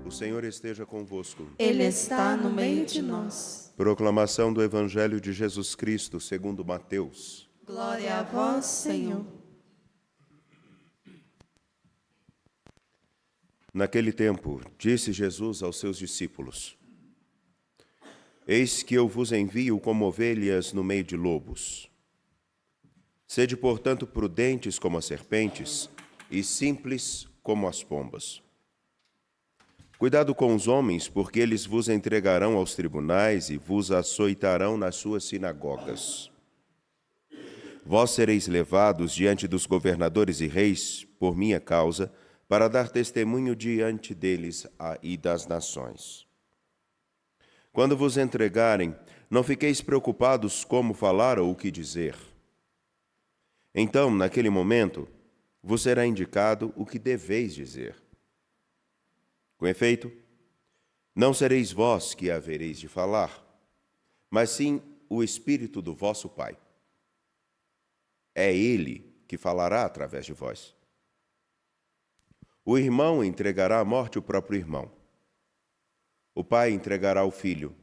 O Senhor esteja convosco. Ele está no meio de nós. Proclamação do Evangelho de Jesus Cristo, segundo Mateus. Glória a vós, Senhor. Naquele tempo, disse Jesus aos seus discípulos: Eis que eu vos envio como ovelhas no meio de lobos. Sede, portanto, prudentes como as serpentes e simples como as pombas. Cuidado com os homens, porque eles vos entregarão aos tribunais e vos açoitarão nas suas sinagogas. Vós sereis levados diante dos governadores e reis, por minha causa, para dar testemunho diante deles e das nações. Quando vos entregarem, não fiqueis preocupados como falar ou o que dizer. Então, naquele momento, vos será indicado o que deveis dizer. Com efeito, não sereis vós que havereis de falar, mas sim o Espírito do vosso Pai. É Ele que falará através de vós. O irmão entregará à morte o próprio irmão. O pai entregará o filho.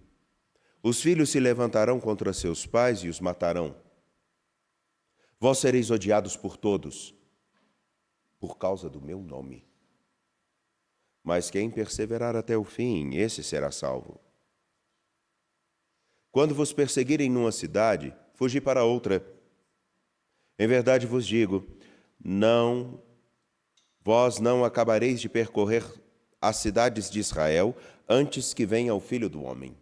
Os filhos se levantarão contra seus pais e os matarão. Vós sereis odiados por todos, por causa do meu nome. Mas quem perseverar até o fim, esse será salvo. Quando vos perseguirem numa cidade, fugi para outra. Em verdade vos digo, vós não acabareis de percorrer as cidades de Israel antes que venha o Filho do Homem.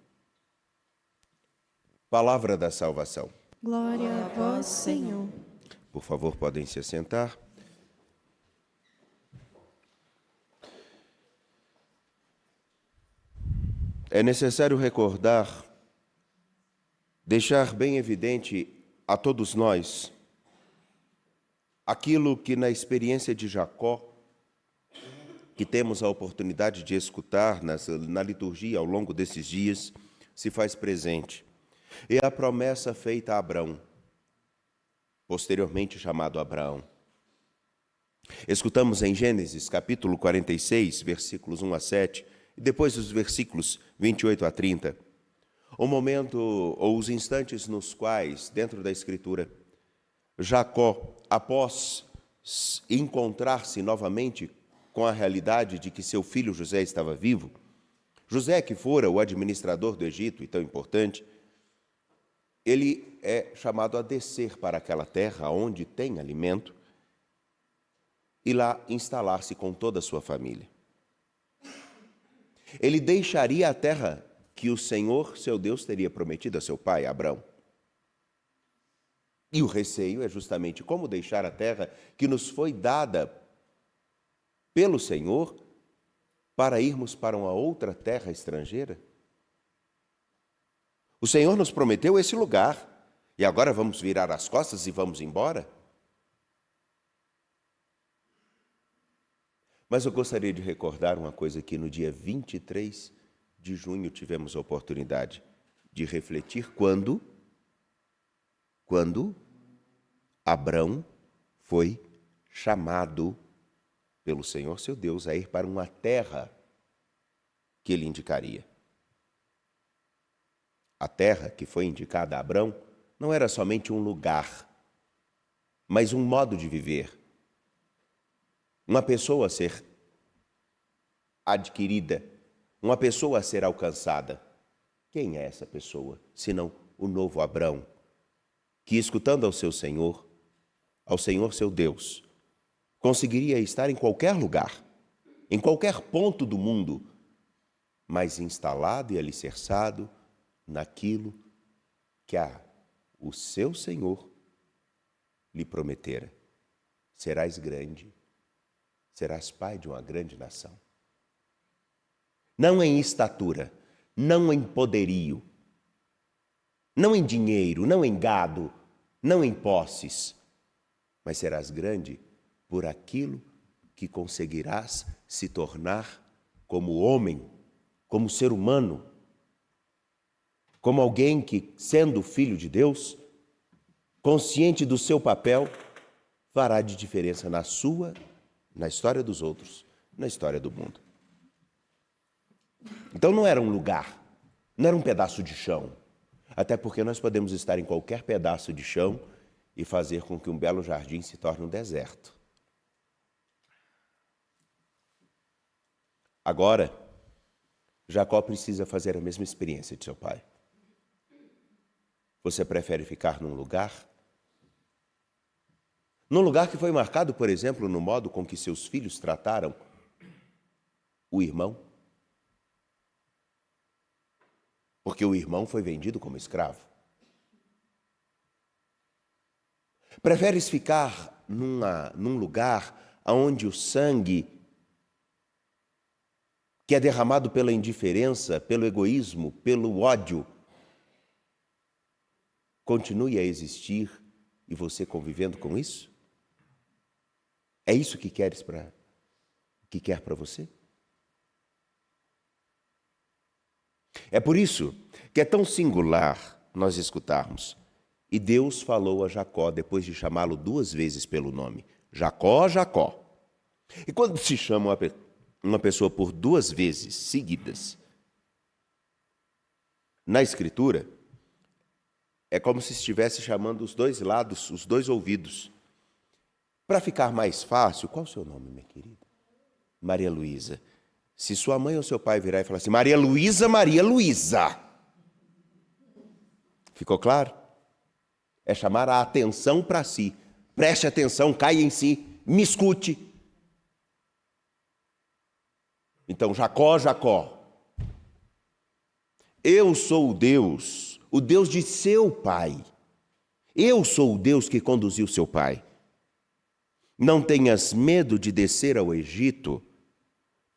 Palavra da salvação. Glória a vós, Senhor. Por favor, podem se assentar. É necessário recordar, deixar bem evidente a todos nós aquilo que na experiência de Jacó, que temos a oportunidade de escutar na liturgia ao longo desses dias, se faz presente. É a promessa feita a Abrão, posteriormente chamado Abraão. Escutamos em Gênesis, capítulo 46, versículos 1 a 7, e depois os versículos 28 a 30, o momento ou os instantes nos quais, dentro da Escritura, Jacó, após encontrar-se novamente com a realidade de que seu filho José estava vivo, José, que fora o administrador do Egito e tão importante, ele é chamado a descer para aquela terra onde tem alimento e lá instalar-se com toda a sua família. Ele deixaria a terra que o Senhor, seu Deus, teria prometido a seu pai, Abrão. E o receio é justamente como deixar a terra que nos foi dada pelo Senhor para irmos para uma outra terra estrangeira. O Senhor nos prometeu esse lugar e agora vamos virar as costas e vamos embora? Mas eu gostaria de recordar uma coisa que no dia 23 de junho tivemos a oportunidade de refletir quando Abrão foi chamado pelo Senhor seu Deus a ir para uma terra que ele indicaria. A terra que foi indicada a Abrão não era somente um lugar, mas um modo de viver. Uma pessoa a ser adquirida, uma pessoa a ser alcançada. Quem é essa pessoa, senão o novo Abrão, que, escutando ao seu Senhor, ao Senhor seu Deus, conseguiria estar em qualquer lugar, em qualquer ponto do mundo, mas instalado e alicerçado naquilo que o seu Senhor lhe prometera. Serás grande, serás pai de uma grande nação. Não em estatura, não em poderio, não em dinheiro, não em gado, não em posses, mas serás grande por aquilo que conseguirás se tornar como homem, como ser humano, como alguém que, sendo filho de Deus, consciente do seu papel, fará de diferença na sua, na história dos outros, na história do mundo. Então não era um lugar, não era um pedaço de chão. Até porque nós podemos estar em qualquer pedaço de chão e fazer com que um belo jardim se torne um deserto. Agora, Jacó precisa fazer a mesma experiência de seu pai. Você prefere ficar num lugar? Num lugar que foi marcado, por exemplo, no modo com que seus filhos trataram o irmão? Porque o irmão foi vendido como escravo. Preferes ficar num lugar onde o sangue que é derramado pela indiferença, pelo egoísmo, pelo ódio, continue a existir e você convivendo com isso? É isso que quer para você? É por isso que é tão singular nós escutarmos. E Deus falou a Jacó, depois de chamá-lo 2 vezes pelo nome. Jacó, Jacó. E quando se chama uma pessoa por 2 vezes seguidas, na Escritura, é como se estivesse chamando os 2 lados, os 2 ouvidos. Para ficar mais fácil, qual o seu nome, minha querida? Maria Luísa. Se sua mãe ou seu pai virar e falar assim, Maria Luísa, Maria Luísa. Ficou claro? É chamar a atenção para si. Preste atenção, caia em si, me escute. Então, Jacó, Jacó. Eu sou o Deus de seu pai. Eu sou o Deus que conduziu seu pai. Não tenhas medo de descer ao Egito,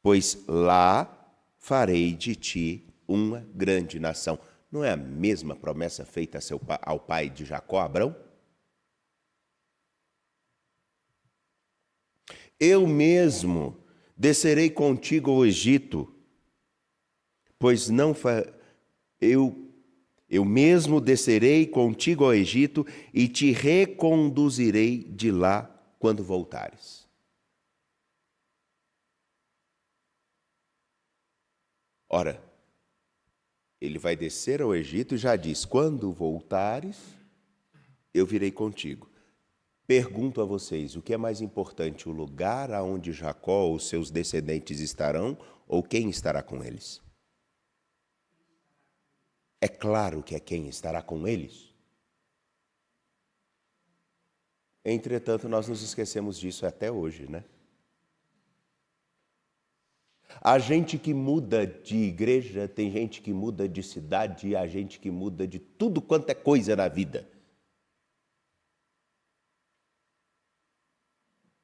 pois lá farei de ti uma grande nação. Não é a mesma promessa feita ao pai de Jacó, Abrão? Eu mesmo descerei contigo ao Egito, pois não eu mesmo descerei contigo ao Egito e te reconduzirei de lá quando voltares. Ora, ele vai descer ao Egito e já diz, quando voltares, eu virei contigo. Pergunto a vocês, o que é mais importante, o lugar aonde Jacó ou seus descendentes estarão, ou quem estará com eles? É claro que é quem estará com eles. Entretanto, nós nos esquecemos disso até hoje, né? Há gente que muda de igreja, tem gente que muda de cidade, há gente que muda de tudo quanto é coisa na vida.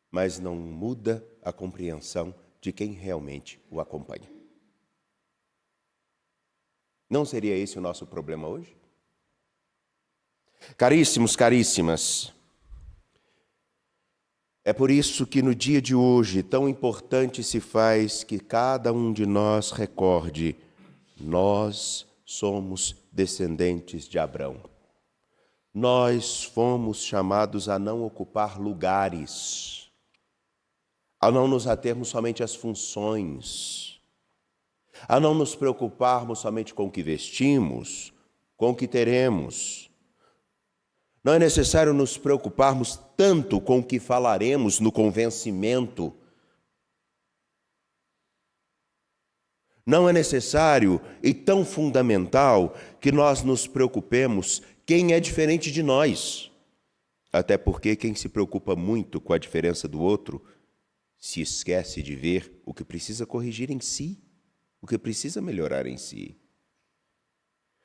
Mas não muda a compreensão de quem realmente o acompanha. Não seria esse o nosso problema hoje? Caríssimos, caríssimas, é por isso que no dia de hoje tão importante se faz que cada um de nós recorde, nós somos descendentes de Abrão. Nós fomos chamados a não ocupar lugares, a não nos atermos somente às funções, a não nos preocuparmos somente com o que vestimos, com o que teremos. Não é necessário nos preocuparmos tanto com o que falaremos no convencimento. Não é necessário e tão fundamental que nós nos preocupemos quem é diferente de nós. Até porque quem se preocupa muito com a diferença do outro se esquece de ver o que precisa corrigir em si, o que precisa melhorar em si.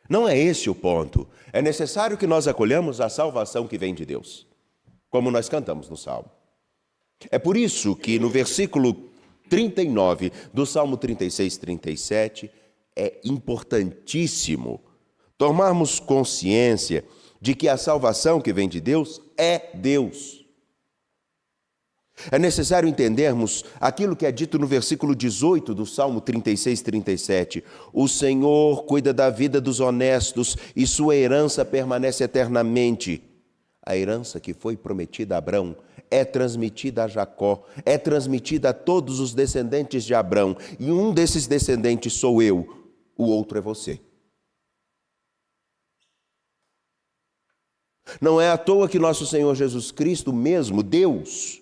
Não é esse o ponto. É necessário que nós acolhamos a salvação que vem de Deus, como nós cantamos no Salmo. É por isso que no versículo 39 do Salmo 36, 37, é importantíssimo tomarmos consciência de que a salvação que vem de Deus é Deus. É necessário entendermos aquilo que é dito no versículo 18 do Salmo 36, 37. O Senhor cuida da vida dos honestos e sua herança permanece eternamente. A herança que foi prometida a Abrão é transmitida a Jacó, é transmitida a todos os descendentes de Abrão. E um desses descendentes sou eu, o outro é você. Não é à toa que nosso Senhor Jesus Cristo mesmo, Deus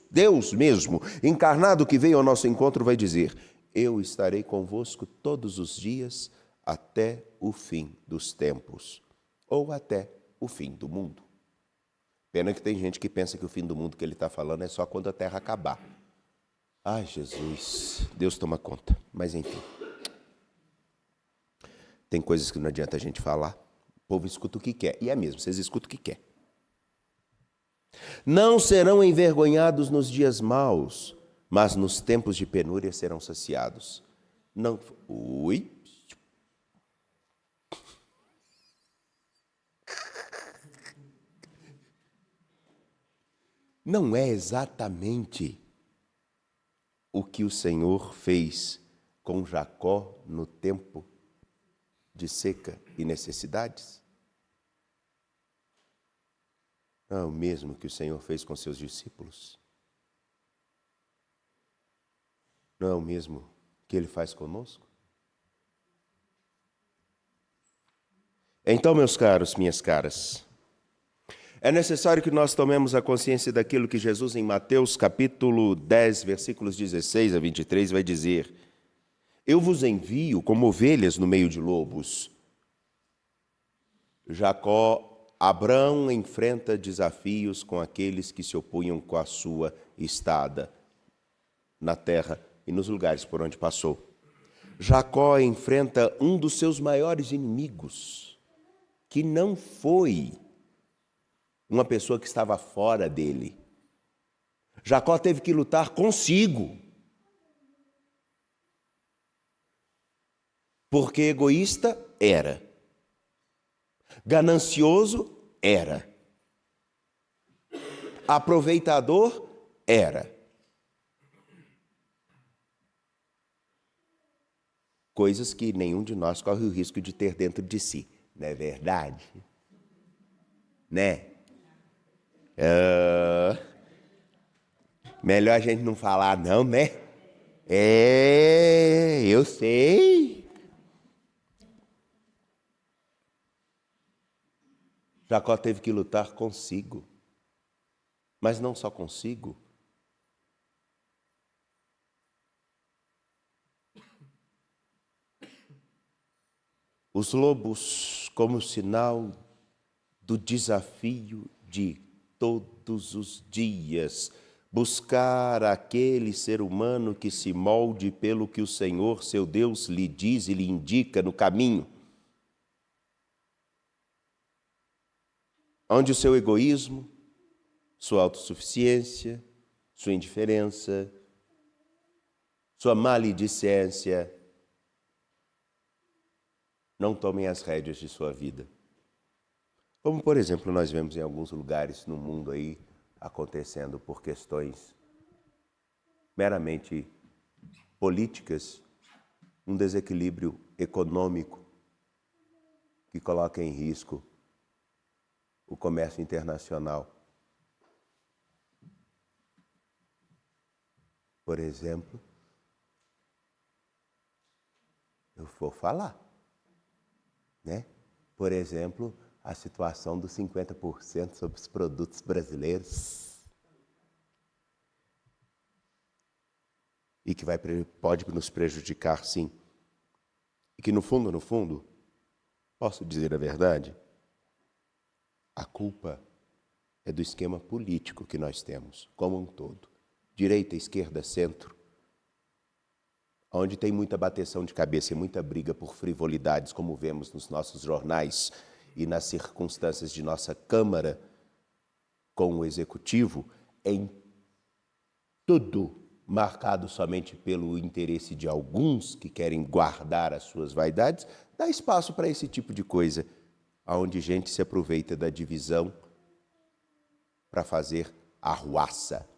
mesmo, encarnado que veio ao nosso encontro, vai dizer: eu estarei convosco todos os dias até o fim dos tempos, ou até o fim do mundo. Pena que tem gente que pensa que o fim do mundo que ele está falando é só quando a terra acabar. Ai, Jesus, Deus toma conta. Mas enfim, tem coisas que não adianta a gente falar. O povo escuta o que quer, e é mesmo, vocês escutam o que quer. Não serão envergonhados nos dias maus, mas nos tempos de penúria serão saciados. Não, não é exatamente o que o Senhor fez com Jacó no tempo de seca e necessidades? Não é o mesmo que o Senhor fez com seus discípulos? Não é o mesmo que Ele faz conosco? Então, meus caros, minhas caras, é necessário que nós tomemos a consciência daquilo que Jesus, em Mateus capítulo 10, versículos 16 a 23, vai dizer: eu vos envio como ovelhas no meio de lobos. Abraão enfrenta desafios com aqueles que se opunham com a sua estada na terra e nos lugares por onde passou. Jacó enfrenta um dos seus maiores inimigos, que não foi uma pessoa que estava fora dele. Jacó teve que lutar consigo, porque egoísta era. Ganancioso era. Aproveitador era. Coisas que nenhum de nós corre o risco de ter dentro de si, não é verdade? Né? Melhor a gente não falar não, né? Eu sei. Jacó teve que lutar consigo, mas não só consigo. Os lobos como sinal do desafio de todos os dias, buscar aquele ser humano que se molde pelo que o Senhor, seu Deus, lhe diz e lhe indica no caminho. Onde o seu egoísmo, sua autossuficiência, sua indiferença, sua maledicência não tomem as rédeas de sua vida. Como, por exemplo, nós vemos em alguns lugares no mundo aí acontecendo por questões meramente políticas, um desequilíbrio econômico que coloca em risco o comércio internacional. Por exemplo, eu vou falar, né? Por exemplo, a situação dos 50% sobre os produtos brasileiros e que pode nos prejudicar, sim. E que no fundo, posso dizer a verdade? A culpa é do esquema político que nós temos, como um todo. Direita, esquerda, centro. Onde tem muita bateção de cabeça e muita briga por frivolidades, como vemos nos nossos jornais e nas circunstâncias de nossa Câmara com o Executivo, em tudo marcado somente pelo interesse de alguns que querem guardar as suas vaidades, dá espaço para esse tipo de coisa, onde gente se aproveita da divisão para fazer arruaça.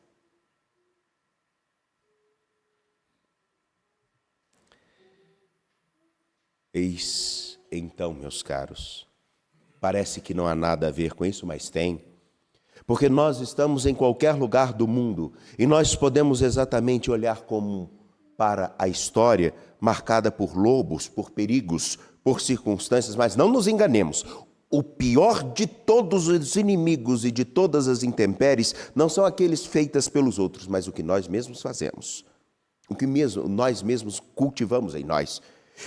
Eis, então, meus caros, parece que não há nada a ver com isso, mas tem. Porque nós estamos em qualquer lugar do mundo e nós podemos exatamente olhar como para a história marcada por lobos, por perigos, por circunstâncias, mas não nos enganemos. O pior de todos os inimigos e de todas as intempéries não são aqueles feitos pelos outros, mas o que nós mesmos fazemos. O que nós mesmos cultivamos em nós.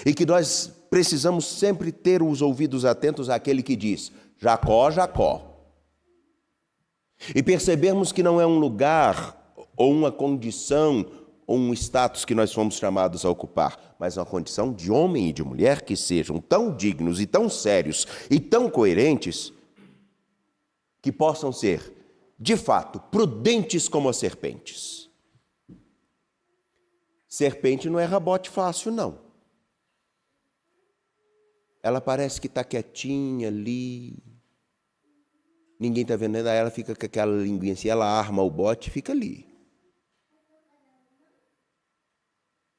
E que nós precisamos sempre ter os ouvidos atentos àquele que diz: Jacó, Jacó. E percebermos que não é um lugar ou uma condição ou um status que nós fomos chamados a ocupar, mas uma condição de homem e de mulher que sejam tão dignos e tão sérios e tão coerentes que possam ser, de fato, prudentes como as serpentes. Serpente não é rabote fácil, não. Ela parece que está quietinha ali, ninguém está vendo, aí ela fica com aquela linguinha assim, ela arma o bote e fica ali.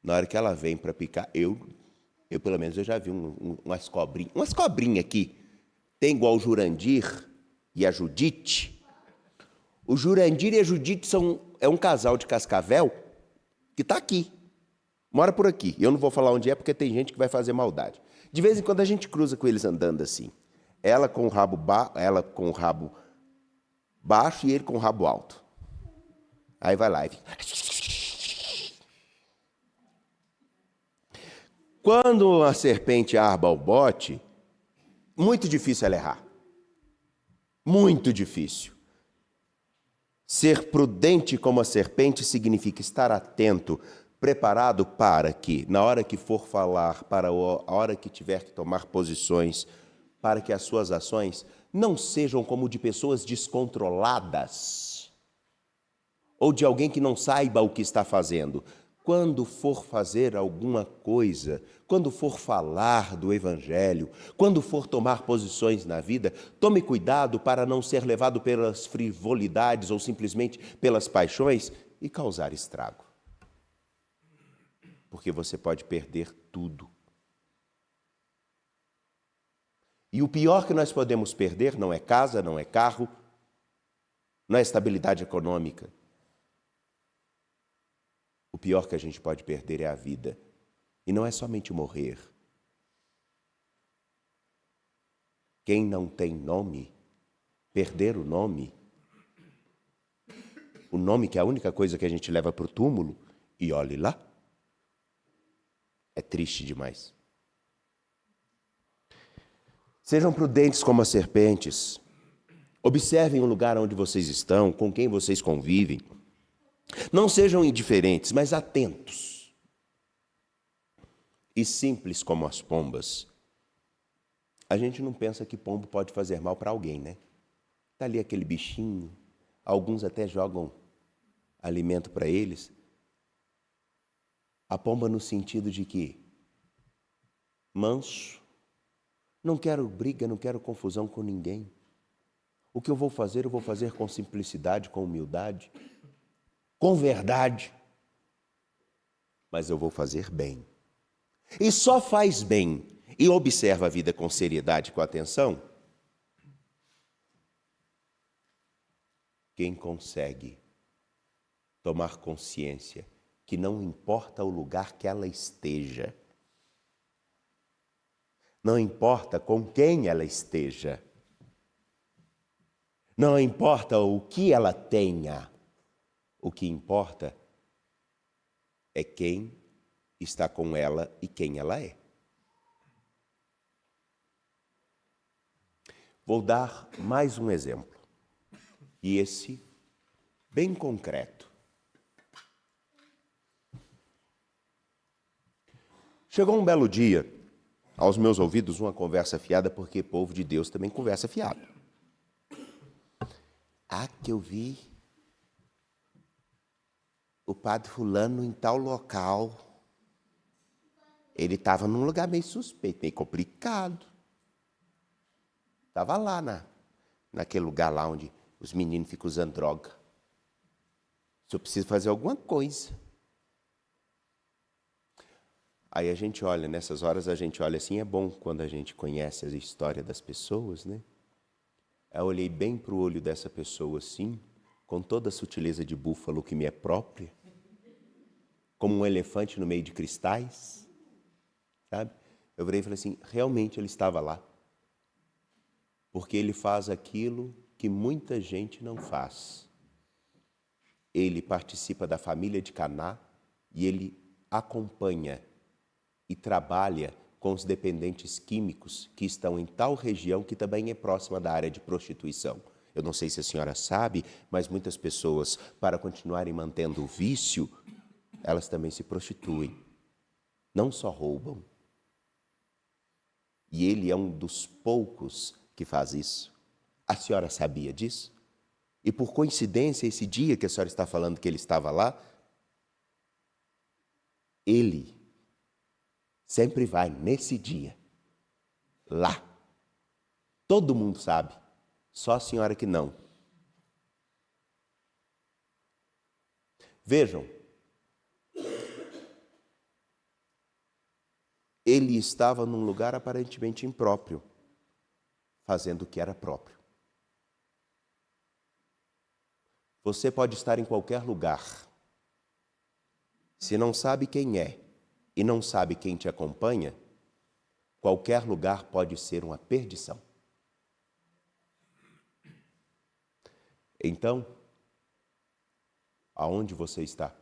Na hora que ela vem para picar, eu pelo menos eu já vi umas cobrinhas aqui. Tem igual o Jurandir e a Judite. O Jurandir e a Judite é um casal de Cascavel que está aqui. Mora por aqui. Eu não vou falar onde é porque tem gente que vai fazer maldade. De vez em quando a gente cruza com eles andando assim. Ela com o rabo baixo e ele com o rabo alto. Aí vai lá e fica... Quando a serpente arma o bote, muito difícil ela errar. Muito difícil. Ser prudente como a serpente significa estar atento, preparado para que, na hora que for falar, para a hora que tiver que tomar posições, para que as suas ações não sejam como de pessoas descontroladas ou de alguém que não saiba o que está fazendo. Quando for fazer alguma coisa, quando for falar do Evangelho, quando for tomar posições na vida, tome cuidado para não ser levado pelas frivolidades ou simplesmente pelas paixões e causar estrago. Porque você pode perder tudo. E o pior que nós podemos perder não é casa, não é carro, não é estabilidade econômica. O pior que a gente pode perder é a vida. E não é somente morrer. Quem não tem nome, perder o nome que é a única coisa que a gente leva para o túmulo, e olhe lá, é triste demais. Sejam prudentes como as serpentes. Observem o lugar onde vocês estão, com quem vocês convivem. Não sejam indiferentes, mas atentos. E simples como as pombas. A gente não pensa que pombo pode fazer mal para alguém, né? Está ali aquele bichinho, alguns até jogam alimento para eles. A pomba no sentido de que manso, não quero briga, não quero confusão com ninguém. O que eu vou fazer com simplicidade, com humildade, com verdade. Mas eu vou fazer bem. E só faz bem e observa a vida com seriedade, com atenção, quem consegue tomar consciência que não importa o lugar que ela esteja, não importa com quem ela esteja, não importa o que ela tenha, o que importa é quem está com ela e quem ela é. Vou dar mais um exemplo, e esse bem concreto. Chegou um belo dia, aos meus ouvidos, uma conversa fiada, porque povo de Deus também conversa fiado. Ah, que eu vi o padre fulano em tal local. Ele estava num lugar meio suspeito, meio complicado. Estava lá naquele lugar lá onde os meninos ficam usando droga. O senhor precisa fazer alguma coisa. Aí a gente olha, nessas horas a gente olha assim, é bom quando a gente conhece a história das pessoas, né? Eu olhei bem para o olho dessa pessoa assim, com toda a sutileza de búfalo que me é própria, como um elefante no meio de cristais, sabe? Eu virei e falei assim, realmente ele estava lá. Porque ele faz aquilo que muita gente não faz. Ele participa da família de Caná e ele acompanha e trabalha com os dependentes químicos que estão em tal região que também é próxima da área de prostituição. Eu não sei se a senhora sabe, mas muitas pessoas, para continuarem mantendo o vício, elas também se prostituem. Não só roubam. E ele é um dos poucos que faz isso. A senhora sabia disso? E por coincidência, esse dia que a senhora está falando que ele estava lá, ele sempre vai nesse dia, lá. Todo mundo sabe, só a senhora que não. Vejam, ele estava num lugar aparentemente impróprio, fazendo o que era próprio. Você pode estar em qualquer lugar. Se não sabe quem é e não sabe quem te acompanha, qualquer lugar pode ser uma perdição. Então, aonde você está?